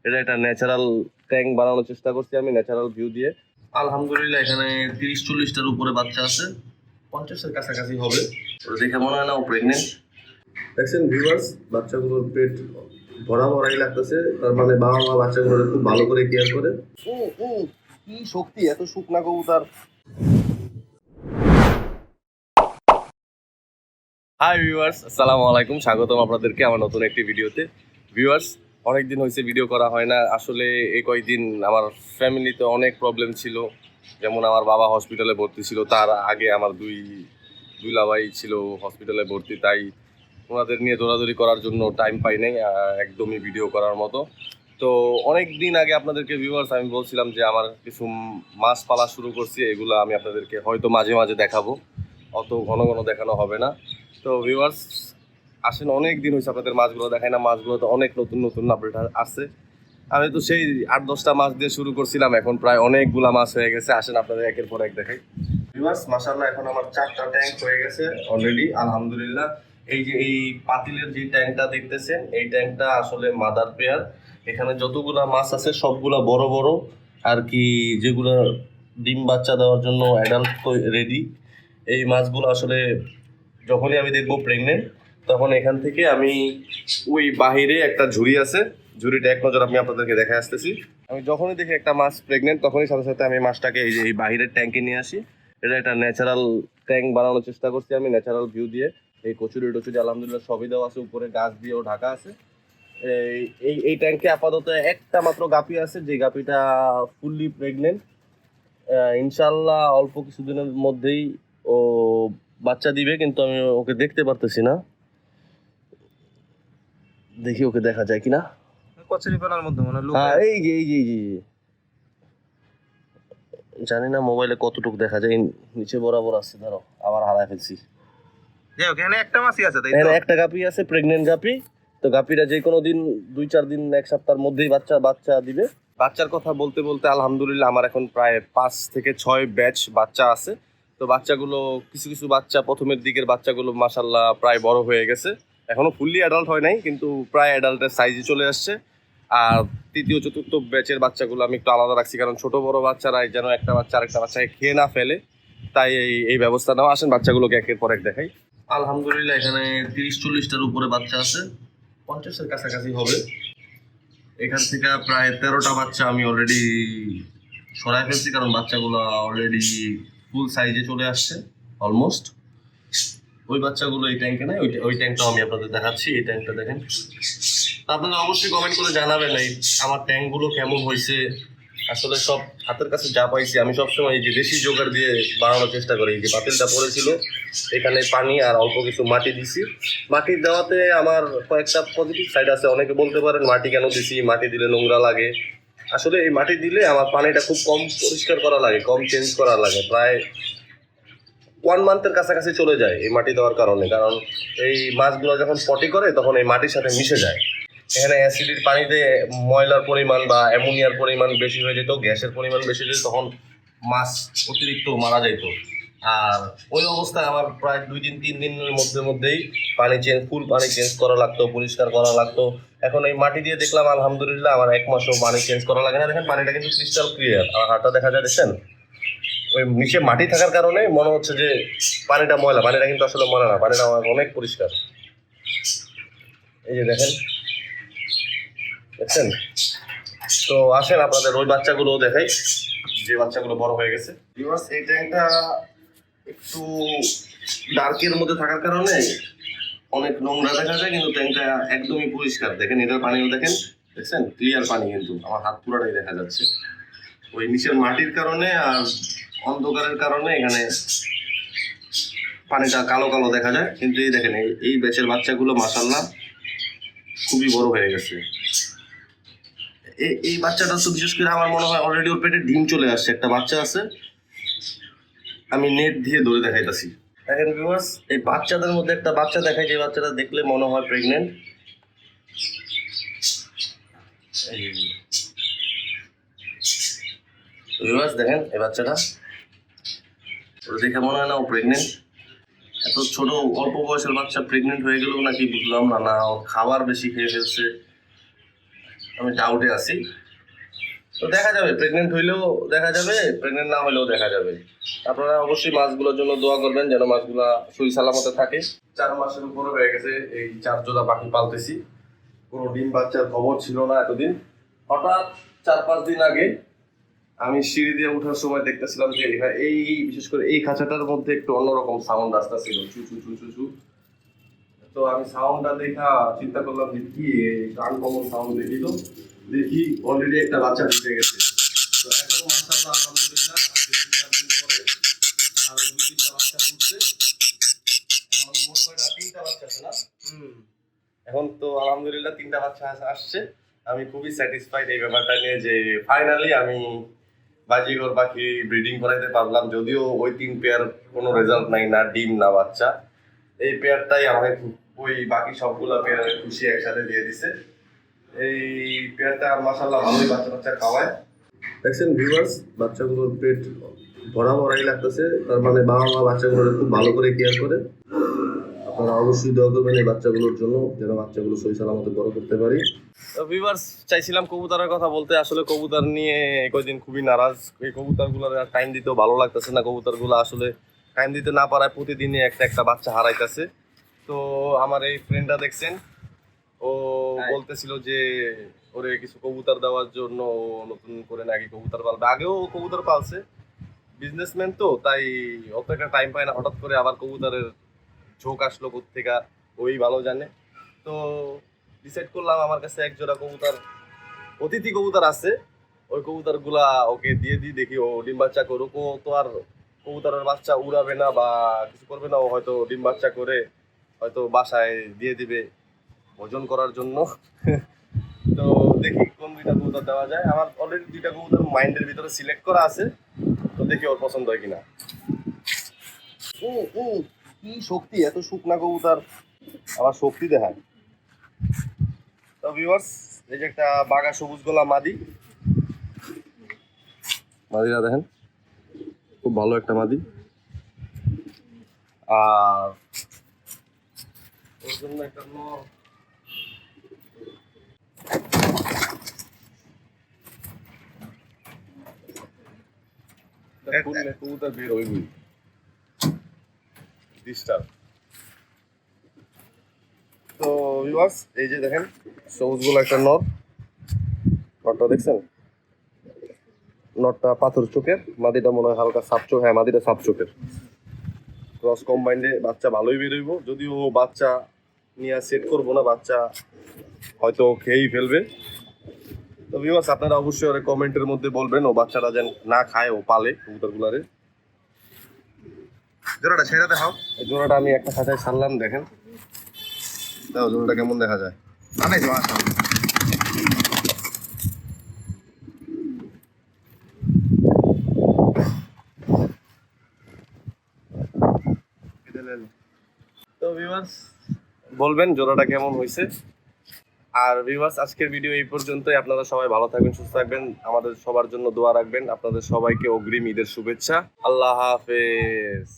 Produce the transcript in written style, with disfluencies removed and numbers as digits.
এটা একটা natural tank বানানোর চেষ্টা করছি আমি, ন্যাচারাল ভিউ দিয়ে। আলহামদুলিল্লাহ এখানে 30-40টার উপরে বাচ্চা আছে, 50-এর কাছাকাছি হবে। ওটা দেখে মনে হয় না ও প্রেগনেন্ট। দেখছেন ভিউয়ার্স, বাচ্চাগুলোর পেট ভরা ভরাই লাগতেছে, তার মানে বাবা মা বাচ্চাগুলোর খুব ভালো করে কেয়ার করে। কি শক্তি এত শুকনা কবুতর! হাই ভিউয়ার্স, আসসালামু আলাইকুম, স্বাগতম আপনাদেরকে আমার নতুন একটি ভিডিওতে। ভিউয়ার্স, অনেকদিন হয়েছে ভিডিও করা হয় না। আসলে এই কয়েকদিন আমার ফ্যামিলিতে অনেক প্রবলেম ছিল। যেমন আমার বাবা হসপিটালে ভর্তি ছিল, তার আগে আমার দুই লাভাই ছিল হসপিটালে ভর্তি, তাই ওনাদের নিয়ে দৌড়াদৌড়ি করার জন্য টাইম পাই নাই একদমই ভিডিও করার মতো। তো অনেক দিন আগে আপনাদেরকে ভিউয়ার্স আমি বলছিলাম যে আমার কিছু মাছ পালা শুরু করছি, এগুলো আমি আপনাদেরকে হয়তো মাঝে মাঝে দেখাবো, অত ঘন ঘন দেখানো হবে না। তো ভিউয়ার্স আসেন, অনেক দিন হয়েছে আপনাদের মাছগুলো দেখাই না। মাছগুলো তো অনেক নতুন নতুন আপডেট আছে। আমি তো সেই 8-10টা মাছ দিয়ে শুরু করছিলাম, এখন প্রায় অনেকগুলা মাছ হয়ে গেছে। আসেন আপনাদের একের পর এক দেখাই। ভিউয়ার্স মাশাআল্লাহ, এখন আমার 4টা ট্যাঙ্ক হয়ে গেছে অলরেডি, আলহামদুলিল্লাহ। এই যে এই পাতিলের যে ট্যাঙ্কটা দেখতেছেন, এই ট্যাঙ্কটা আসলে মাদার পেয়ার। এখানে যতগুলা মাছ আছে সবগুলা বড় বড় আর কি, যেগুলো ডিম বাচ্চা দেওয়ার জন্য অ্যাডাল্ট রেডি। এই মাছগুলো আসলে যখনই আমি দেখবো প্রেগনেন্ট, তখন এখান থেকে আমি ওই বাহিরে একটা ঝুড়ি আছে, ঝুড়িটা এক নজর আমি আপনাদেরকে দেখা আসতেছি। আমি যখনই দেখি একটা মাছ প্রেগনেন্ট, তখনই সাথে সাথে আমি মাছটাকে এই যে এই বাহিরের ট্যাঙ্কে নিয়ে আসি। এটা একটা ন্যাচারাল ট্যাঙ্ক বানানোর চেষ্টা করছি আমি, ন্যাচারাল ভিউ দিয়ে। এই কচুরি টচুরি আলহামদুলিল্লাহ সবই দেওয়া আছে, উপরে গাছ দিয়েও ঢাকা আছে। এই এই ট্যাঙ্কে আপাতত একটা মাত্র গাপি আছে, যে গাপিটা ফুললি প্রেগনেন্ট। ইনশাল্লাহ অল্প কিছুদিনের মধ্যেই ও বাচ্চা দিবে, কিন্তু আমি ওকে দেখতে পারতেছি না। দেখি ওকে দেখা যায় কিনা। কচুরিপানার মধ্যে মনে হয় হ্যাঁ, এই যে জানি না মোবাইলে কতটুকু দেখা যায়, নিচে বরাবর আছে, ধরো আবার হারায় ফেলছি। যাই হোক, এখানে একটা মাছই আছে, তাই তো? এখানে একটা গাপি আছে, প্রেগনেন্ট গাপি। তো গাপিটা যে কোনো দিন 2-4 দিন, এক সপ্তাহের মধ্যেই বাচ্চা দিবে। বাচ্চার কথা বলতে বলতে আলহামদুলিল্লাহ আমার এখন প্রায় 5 থেকে 6 ব্যাচ বাচ্চা আছে। তো বাচ্চাগুলো কিছু কিছু বাচ্চা, প্রথমের দিকের বাচ্চাগুলো মাশাল্লাহ প্রায় বড় হয়ে গেছে। এখনো ফুললি অ্যাডাল্ট হয় নাই, কিন্তু প্রায় অ্যাডাল্টের সাইজে চলে আসছে। আর তৃতীয় চতুর্থ ব্যাচের বাচ্চাগুলো আমি একটু আলাদা রাখছি, কারণ ছোট বড় বাচ্চারা যেন একটা বাচ্চা আরেকটা বাচ্চাকে খেয়ে না ফেলে, তাই এই ব্যবস্থা নেওয়া। আসেন বাচ্চাগুলোকে একের পর এক দেখাই। আলহামদুলিল্লাহ এখানে 30-40টার উপরে বাচ্চা আছে, 50-এর কাছাকাছি হবে। এখান থেকে প্রায় 13টা বাচ্চা আমি অলরেডি সরাই ফেলছি, কারণ বাচ্চাগুলো অলরেডি ফুল সাইজে চলে আসছে অলমোস্ট। ওই বাচ্চাগুলো এই ট্যাঙ্কে নেই, ওই ট্যাঙ্কটাও আমি আপনাদের দেখাচ্ছি। এই ট্যাঙ্কটা দেখেন। আপনারা অবশ্যই কমেন্ট করে জানাবেন এই আমার ট্যাঙ্কগুলো কেমন হয়েছে। আসলে সব হাতের কাছে যা পাইছি আমি সবসময় এই যে দেশি জোগাড় দিয়ে বানানোর চেষ্টা করি। এই যে পাতিলটা পড়েছিল, এখানে পানি আর অল্প কিছু মাটি দিছি। মাটি দেওয়াতে আমার কয়েকটা পজিটিভ সাইড আছে। অনেকে বলতে পারেন মাটি কেন দিছি, মাটি দিলে নোংরা লাগে। আসলে এই মাটি দিলে আমার পানিটা খুব কম পরিষ্কার করা লাগে, কম চেঞ্জ করা লাগে, প্রায় 1 মান্থের কাছাকাছি চলে যায় এই মাটি দেওয়ার কারণে। কারণ এই মাছগুলো যখন পটি করে তখন এই মাটির সাথে মিশে যায়। এখানে অ্যাসিডির পানিতে ময়লার পরিমাণ বা অ্যামোনিয়ার পরিমাণ বেশি হয়ে যেত, গ্যাসের পরিমাণ বেশি হয়ে যেত, তখন মাছ অতিরিক্ত মারা যেত। আর ওই অবস্থায় আমার প্রায় 2-3 দিনের মধ্যেই ফুল পানি চেঞ্জ করা লাগতো, পরিষ্কার করা লাগতো। এখন এই মাটি দিয়ে দেখলাম আলহামদুলিল্লাহ আমার 1 মাসও পানি চেঞ্জ করা লাগে না। দেখেন পানিটা কিন্তু ক্রিস্টাল ক্লিয়ার, আমার হাতটা দেখা যায়, দেখছেন? ওই নিচে মাটি থাকার কারণে মনে হচ্ছে যে পানিটা ময়লা, পানিটা কিন্তু আসলে ময়লা না, পানিটা অনেক পরিষ্কার। এই যে দেখেন, দেখছেন? তো আসেন আপনাদের ওই বাচ্চাগুলো দেখাই, যে বাচ্চাগুলো বড় হয়ে গেছে। ভিউয়ার্স, এই ট্যাঙ্কটা একটু ডার্কের মধ্যে থাকার কারণে অনেক নোংরা দেখা যায়, কিন্তু ট্যাঙ্কটা একদমই পরিষ্কার। দেখেন এটার পানিও দেখেন, দেখছেন? ক্লিয়ার পানি, কিন্তু আমার হাত পুরাটাই দেখা যাচ্ছে। ওই নিচের মাটির কারণে আর অন্ধকারের কারণে এখানে পানিটা কালো কালো দেখা যায়। কিন্তু এই দেখেন এই ব্যাচের বাচ্চাগুলো মাশাআল্লাহ খুবই বড় হয়ে গেছে। এই বাচ্চাটা তো বিশেষ করে আমার মনে হয় অলরেডি ওর পেটে ডিম চলে আসছে। একটা বাচ্চা আছে, আমি নেট দিয়ে ধরে দেখাইতাছি। দেখেন ভিউয়ার্স, এই বাচ্চাদের মধ্যে একটা বাচ্চা দেখায়, যে বাচ্চাটা দেখলে মনে হয় প্রেগনেন্ট। ভিউয়ার্স দেখেন এই বাচ্চাটা, ওটা দেখে মনে হয় না ও প্রেগনেন্ট। এত ছোট অল্প বয়সের বাচ্চা প্রেগনেন্ট হয়ে গেল নাকি বুঝলাম না। না ওর খাবার বেশি খেয়ে ফেলছে, আমি ডাউটে আছি। তো দেখা যাবে, প্রেগনেন্ট হইলেও দেখা যাবে, প্রেগনেন্ট না হলেও দেখা যাবে। আপনারা অবশ্যই মাছগুলোর জন্য দোয়া করবেন যেন মাছগুলা সহি সালামতে থাকে। 4 মাসের উপরে হয়ে গেছে এই 4 জোড়া পাখি পালতেছি। কোনো ডিম বাচ্চার খবর ছিল না এতদিন। হঠাৎ 4-5 দিন আগে আমি সিঁড়ি দিয়ে ওঠার সময় দেখতেছিলাম যে এই বিশেষ করে এই খাঁচাটার মধ্যে একটু অন্যরকম সাউন্ড আসতেছিল, চু চু চু চু চু। তো আমি সাউন্ডটা দেখা চিন্তা করলাম যে কি আনকমন সাউন্ড দেখি, তো দেখি অলরেডি একটা বাচ্চা ঢুকে গেছে। তো এখন মাশাআল্লাহ আলহামদুলিল্লাহ আজকে 3-4 দিন পরে আরো 2-3টা বাচ্চা ফুটছে। এখন মোট কয়টা? 3টা বাচ্চা আছে না? এখন তো আলহামদুলিল্লাহ 3টা বাচ্চা আসছে। আমি খুবই স্যাটিসফাইড এই ব্যাপারটা নিয়ে যে ফাইনালি আমি বাজিগর পাখি ব্রিডিং করাইতে পারলাম। যদিও ওই 3 পেয়ার কোনো রেজাল্ট নাই, না ডিম না বাচ্চা। এই পেয়ারটাই আমাকে ওই বাকি সবগুলা পেয়ার খুশি একসাথে দিয়ে দিছে। এই পেয়ারটা মাশাআল্লাহ ভালোই বাচ্চা বাচ্চা খাওয়ায়। দেখছেন ভিউয়ার্স, বাচ্চাগুলোর পেট ভরা ভরাই লাগতেছে, তার মানে বাবা মা বাচ্চাগুলোর খুব ভালো করে কেয়ার করে। আপনারা অবশ্যই দোয়া করবেন এই বাচ্চাগুলোর জন্য, যেন বাচ্চাগুলো সহি সালামতে বড় করতে পারি। তো ভিউয়ার্স, চাইছিলাম কবুতরের কথা বলতে, আসলে কবুতর নিয়ে কয়েকদিন খুবই নারাজ। এই কবুতরগুলোর টাইম দিতেও ভালো লাগতেছে না। কবুতরগুলো আসলে টাইম দিতে না পারায় প্রতিদিনই একটা একটা বাচ্চা হারাইতেছে। তো আমার এই ফ্রেন্ডটা দেখছেন, ও বলতেছিল যে ওরে কিছু কবুতর দেওয়ার জন্য ও নতুন করে নাকি কবুতর পালবে। আগেও ও কবুতর পালছে, বিজনেসম্যান তো, তাই অত একটা টাইম পায় না। হঠাৎ করে আবার কবুতরের ঝোঁক আসলো কোত্থেকা ওই ভালো জানে। তো ডিসাইড করলাম আমার কাছে এক জোড়া কবুতর, অতিথি কবুতর আছে, ওই কবুতর গুলা ওকে দিয়ে দিই, দেখি ও ডিম বাচ্চা করুক। ও তো আর কবুতরের বাচ্চা উড়াবে না বা কিছু করবে না, ও হয়তো ডিম বাচ্চা করে হয়তো বাসায় দিয়ে দিবে ভোজন করার জন্য। তো দেখি কোন 2টা কবুতর দেওয়া যায়। আমার অলরেডি 2টা কবুতর মাইন্ডের ভিতরে সিলেক্ট করা আছে, তো দেখি ওর পছন্দ হয় কিনা। কি শক্তি, এত শুকনা কবুতর আবার শক্তি দেখায়। তো ভিউয়ার্স, এই যে একটা বাঘা সবুজ গলা মাদি, মাদিরা দেখেন খুব ভালো একটা মাদি। আর ওর জন্য একটা নর, কবুতর বের হইবই ডিস্টার্ব। তো ভিউয়ার্স, এই যে দেখেন সবুজ গুলো একটা নর, নরটা দেখছেন, নরটা পাথর চোখের, মাদিটা মনে হয় হালকা সাপ চোখ। হ্যাঁ, মাদিটা সাপ চোখের ক্রস কম্বাইন্ডে বাচ্চা ভালোই বেরোইব। যদিও বাচ্চা নিয়ে সেট করবো না, বাচ্চা হয়তো খেয়েই ফেলবে। তো ভিউয়ার্স, আপনারা অবশ্যই ওর কমেন্টের মধ্যে বলবেন ও বাচ্চাটা যেন না খায়, ও পালে কবুতরগুলারে। জোড়াটা ছেড়ে দেখাও। এই জোড়াটা আমি একটা খাঁচায় ছাড়লাম, দেখেন দাও জোড়াটা কেমন দেখা যায়। আনে তো আসো। তো ভিউয়ার্স, বলবেন জোড়াটা কেমন হয়েছে। আর ভিউয়ার্স, আজকের ভিডিও এই পর্যন্তই। আপনারা সবাই ভালো থাকবেন, সুস্থ থাকবেন, আমাদের সবার জন্য দোয়া রাখবেন। আপনাদের সবাইকে অগ্রিম ঈদের শুভেচ্ছা। আল্লাহ হাফেজ।